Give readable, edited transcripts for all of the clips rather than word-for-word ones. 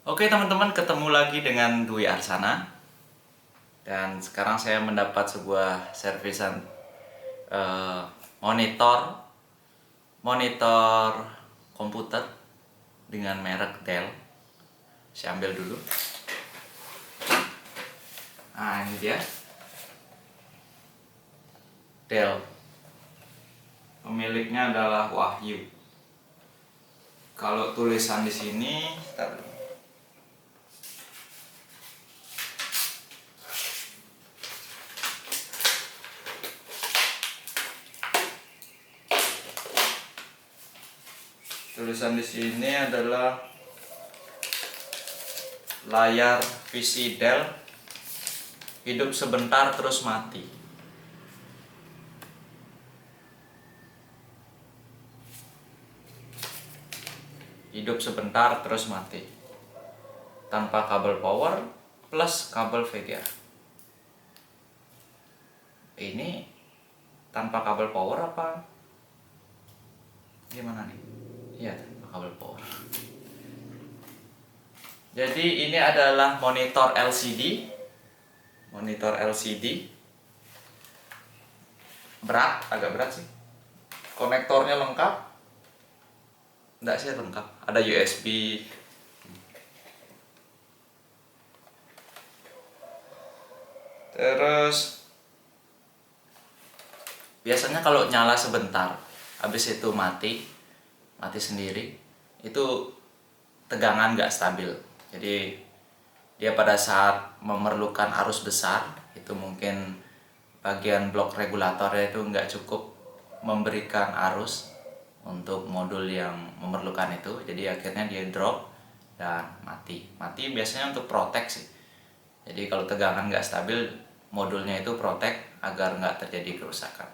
Oke teman-teman, ketemu lagi dengan Dwi Arsana. Dan sekarang saya mendapat sebuah servisan eh, monitor monitor komputer dengan merek Dell. Saya ambil dulu. Nah, ini dia. Dell. Pemiliknya adalah Wahyu. Kalau tulisan di sini, tulisan di sini adalah layar PC Dell hidup sebentar terus mati. Hidup sebentar terus mati. Tanpa kabel power plus kabel VGA. Ini tanpa kabel power apa? Gimana nih? Iya, tanpa kabel power. Jadi ini adalah monitor LCD. Monitor LCD. Berat, agak berat sih. Konektornya lengkap. Enggak sih lengkap. Ada USB. Terus biasanya kalau nyala sebentar, habis itu mati sendiri, itu tegangan nggak stabil. Jadi dia pada saat memerlukan arus besar, itu mungkin bagian blok regulatornya itu nggak cukup memberikan arus untuk modul yang memerlukan itu. Jadi akhirnya dia drop dan mati. Mati biasanya untuk protek sih. Jadi kalau tegangan nggak stabil, modulnya itu protek agar nggak terjadi kerusakan.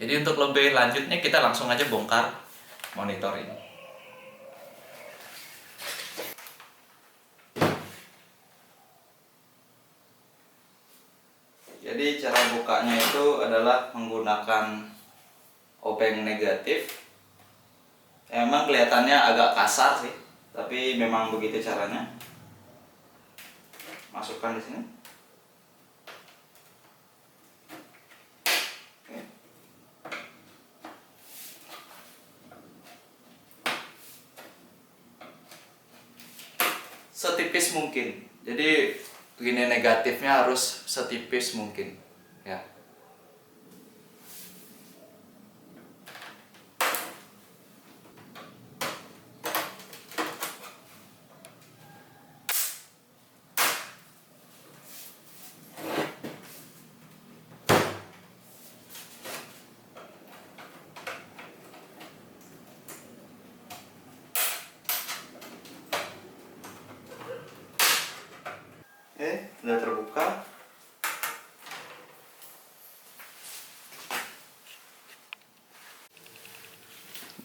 Jadi untuk lebih lanjutnya kita langsung aja bongkar monitor ini. Jadi cara bukanya itu adalah menggunakan obeng negatif. Emang kelihatannya agak kasar sih, tapi memang begitu caranya. Masukkan di sini. Setipis mungkin. Jadi begini, negatifnya harus setipis mungkin ya. Oke, sudah terbuka.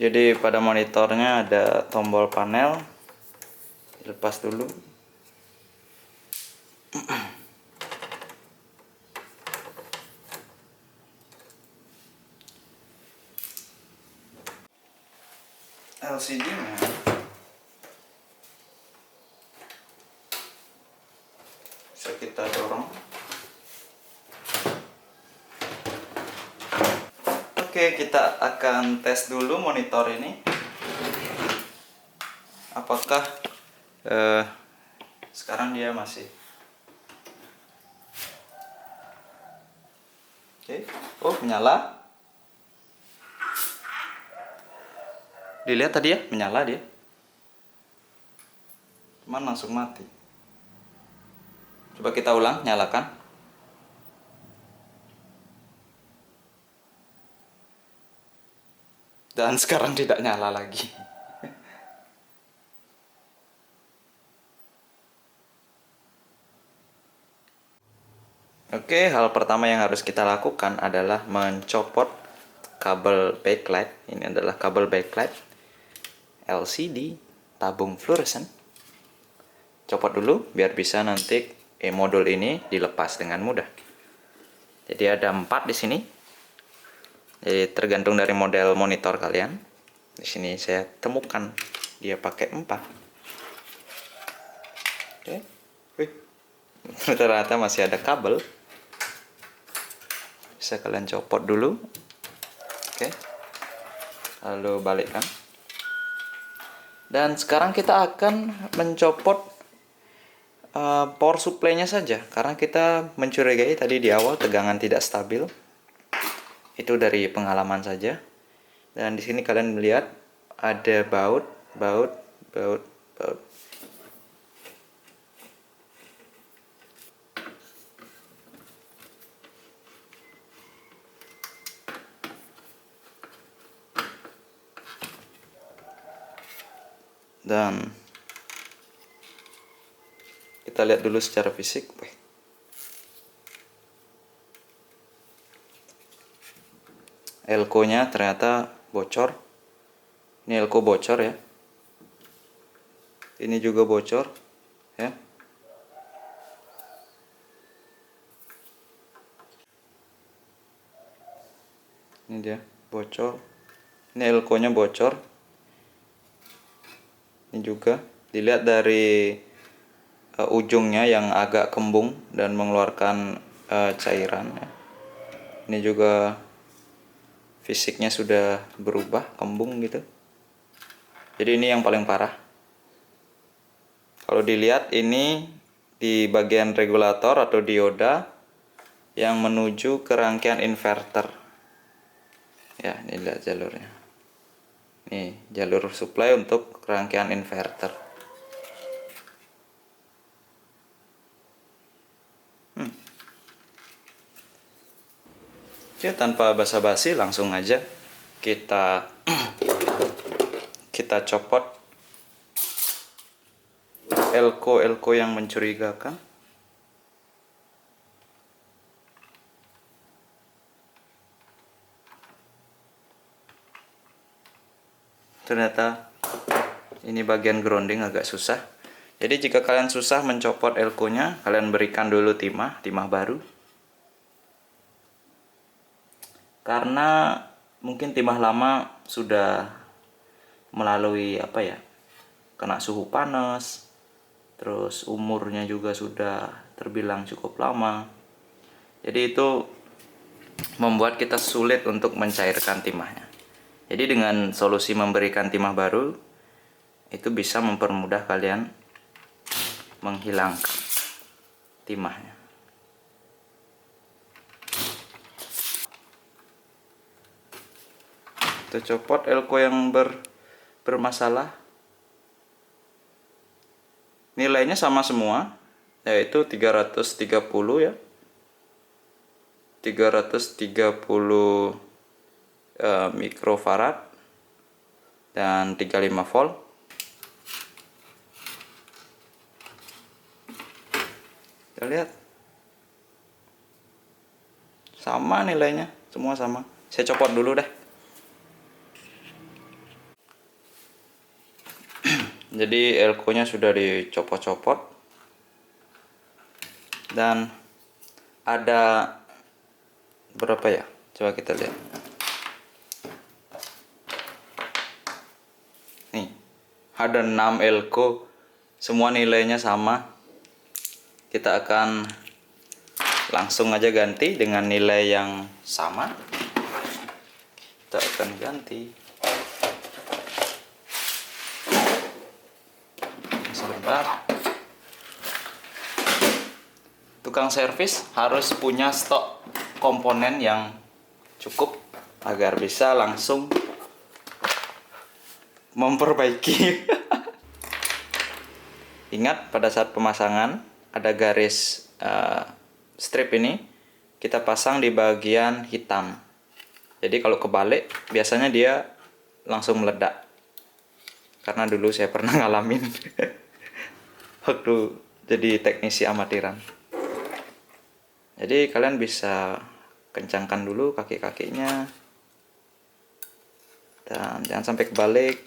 Jadi pada monitornya ada tombol panel. Lepas dulu. LCD-nya bisa kita dorong. Oke, kita akan tes dulu monitor ini. Apakah sekarang dia masih oke. Oh, menyala. Dilihat tadi ya, menyala dia. Cuman langsung mati. Coba kita ulang, nyalakan. Dan sekarang tidak nyala lagi. Oke, hal pertama yang harus kita lakukan adalah mencopot kabel backlight. Ini adalah kabel backlight LCD tabung fluoresan. Copot dulu biar bisa nanti modul ini dilepas dengan mudah. Jadi ada 4 di sini. Jadi tergantung dari model monitor kalian. Di sini saya temukan dia pakai 4. Oke. Wih. Ternyata masih ada kabel. Bisa kalian copot dulu. Oke. Lalu balikkan. Dan sekarang kita akan mencopot power supply-nya saja, karena kita mencurigai tadi di awal tegangan tidak stabil. Itu dari pengalaman saja. Dan di sini kalian melihat ada baut. Dan kita lihat dulu secara fisik. Elko-nya ternyata bocor. Ini elko bocor ya. Ini juga bocor ya. Ini dia bocor. Ini elko-nya bocor. Ini juga dilihat dari ujungnya yang agak kembung dan mengeluarkan cairan ya. Ini juga fisiknya sudah berubah, kembung gitu. Jadi ini yang paling parah. Kalau dilihat ini di bagian regulator atau dioda yang menuju ke rangkaian inverter. Ya, ini lihat jalurnya. Nih, jalur supply untuk rangkaian inverter. Oke, tanpa basa-basi langsung aja kita copot elko yang mencurigakan. Ternyata ini bagian grounding agak susah. Jadi jika kalian susah mencopot elko-nya, kalian berikan dulu timah baru. Karena mungkin timah lama sudah melalui kena suhu panas, terus umurnya juga sudah terbilang cukup lama. Jadi itu membuat kita sulit untuk mencairkan timahnya. Jadi dengan solusi memberikan timah baru, itu bisa mempermudah kalian menghilangkan timahnya. Kita copot elko yang bermasalah. Nilainya sama semua, yaitu 330 ya. 330 mikrofarad dan 35 volt. Kita lihat sama nilainya, semua sama. Saya copot dulu deh. Jadi elko-nya sudah dicopot-copot dan ada berapa ya? Coba kita lihat. Nih, ada 6 elko, semua nilainya sama. Kita akan langsung aja ganti dengan nilai yang sama. Kita akan ganti. Sebentar. Tukang servis harus punya stok komponen yang cukup agar bisa langsung memperbaiki. Ingat, pada saat pemasangan ada garis strip ini kita pasang di bagian hitam. Jadi kalau kebalik biasanya dia langsung meledak. Karena dulu saya pernah ngalamin waktu jadi teknisi amatiran. Jadi kalian bisa kencangkan dulu kaki-kakinya dan jangan sampai kebalik.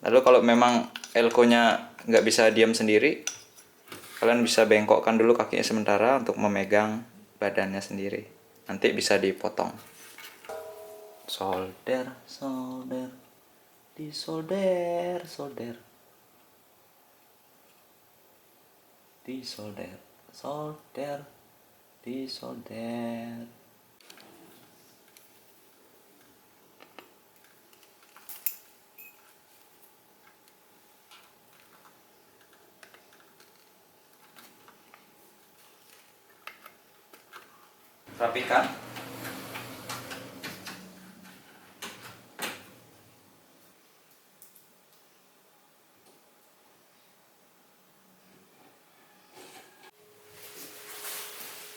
Lalu kalau memang elko-nya nggak bisa diam sendiri, kalian bisa bengkokkan dulu kakinya sementara untuk memegang badannya sendiri. Nanti bisa dipotong. Solder. Disolder, solder. Disolder, solder, disolder. Rapikan.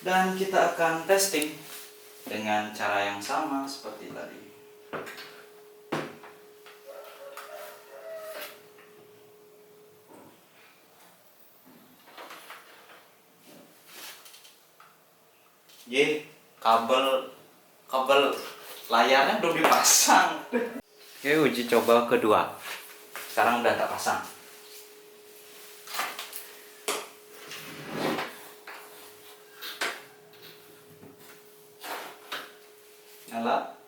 Dan kita akan testing dengan cara yang sama seperti tadi. Kabel layarnya belum dipasang. Oke, uji coba kedua. Sekarang udah tak pasang. Nyala.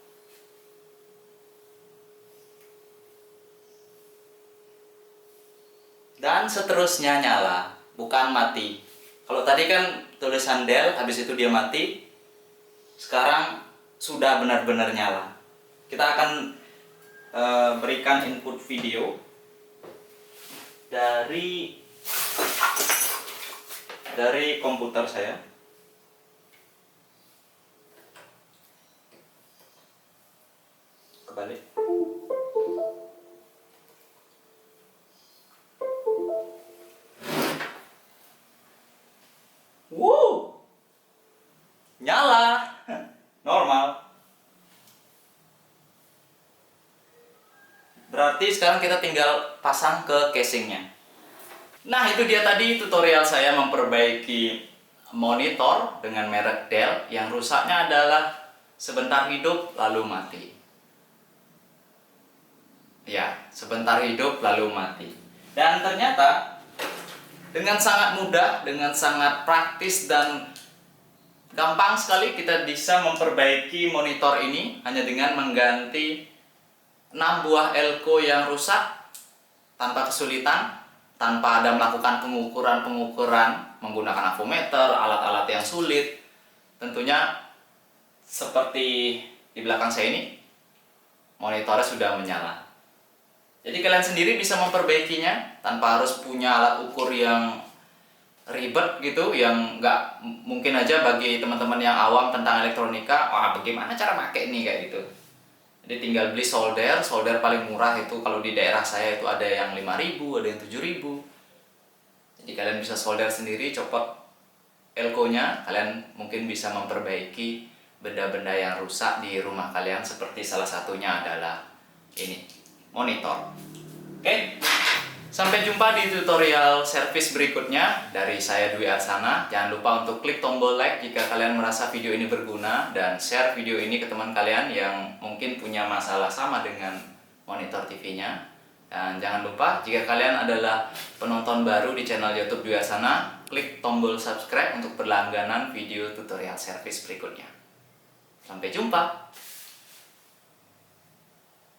Dan seterusnya nyala, bukan mati. Kalau tadi kan tulisan Del, habis itu dia mati. Sekarang sudah benar-benar nyala. Kita akan berikan input video dari komputer saya. Kebalik. Wow, nyala, normal. Berarti sekarang kita tinggal pasang ke casingnya. Nah, itu dia tadi tutorial saya memperbaiki monitor dengan merek Dell yang rusaknya adalah sebentar hidup lalu mati. Ya, sebentar hidup lalu mati. Dan ternyata dengan sangat mudah, dengan sangat praktis dan gampang sekali kita bisa memperbaiki monitor ini hanya dengan mengganti 6 buah elko yang rusak tanpa kesulitan, tanpa ada melakukan pengukuran menggunakan avometer, alat-alat yang sulit. Tentunya seperti di belakang saya ini, monitornya sudah menyala. Jadi kalian sendiri bisa memperbaikinya tanpa harus punya alat ukur yang ribet gitu, yang nggak mungkin aja bagi teman-teman yang awam tentang elektronika. Wah, bagaimana cara pakai ini kayak gitu. Jadi tinggal beli solder paling murah itu kalau di daerah saya itu ada yang 5.000, ada yang 7.000. Jadi kalian bisa solder sendiri, copot elko-nya, kalian mungkin bisa memperbaiki benda-benda yang rusak di rumah kalian, seperti salah satunya adalah ini, monitor. Oke, sampai jumpa di tutorial servis berikutnya dari saya Dwi Arsana. Jangan lupa untuk klik tombol like jika kalian merasa video ini berguna, dan share video ini ke teman kalian yang mungkin punya masalah sama dengan monitor TV-nya. Dan jangan lupa jika kalian adalah penonton baru di channel YouTube Dwi Arsana, klik tombol subscribe untuk berlangganan video tutorial servis berikutnya. Sampai jumpa.